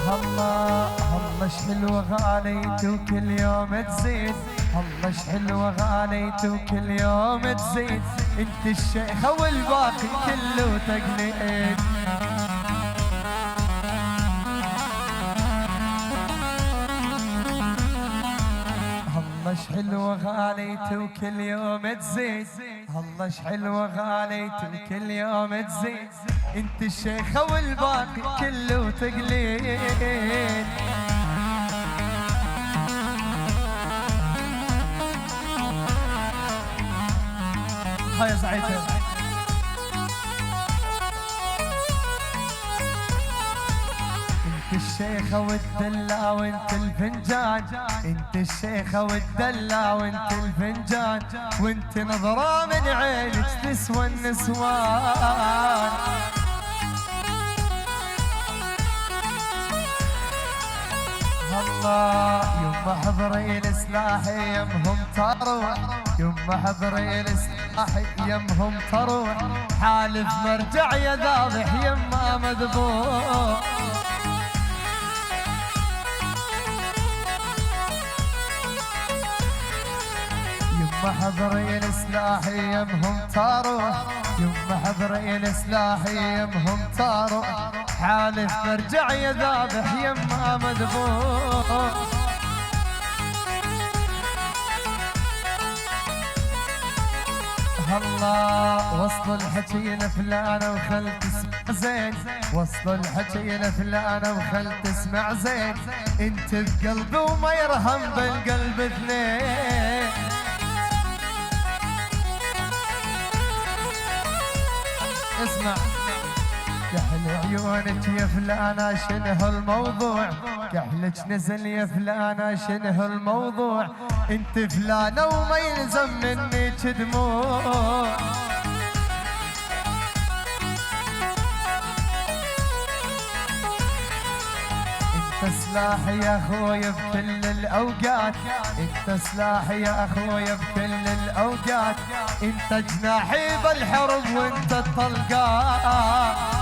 الله الله حلوة غاليت وكل يوم تزيد، الله حلوة غاليت وكل يوم تزيد، انت الشيخة والباقي كله تقليد. الله حلوة غاليت وكل يوم تزيد، الله حلوة غاليت وكل يوم تزيد، انت الشيخة والباقي كله تقليد. هيا زعيته انت الشيخة والدلة وانت الفنجان، انت الشيخة والدلة وانت الفنجان، وانت نظرة من عينك تسوى النسوان. الله يما حضري السلاحي يمهم تروح، يما حضري السلاحي يمهم تروح، حالف مرجع يا ذابح يما مذبوح. يما حضري السلاحي يمهم تروح، يما حضري السلاحي يمهم تروح، حالف مرجع يا ذابح يما مذبوح. الله وصل الحكي لفلانة وخل تسمع زين، وصل الحكي لفلانة وخل تسمع زين، انت بقلبي وما يرهم بالقلب اثنين. اسمع كحل عيونك يا فلانة شنه الموضوع، كحلك نزل يا فلانة شنه الموضوع، انت فلانة وما يلزم منك دموع. انت سلاحي يا اخويا بكل الاوقات، انت سلاحي يا اخويا بكل الاوقات، انت جناحي بالحرب وانت الطلقات.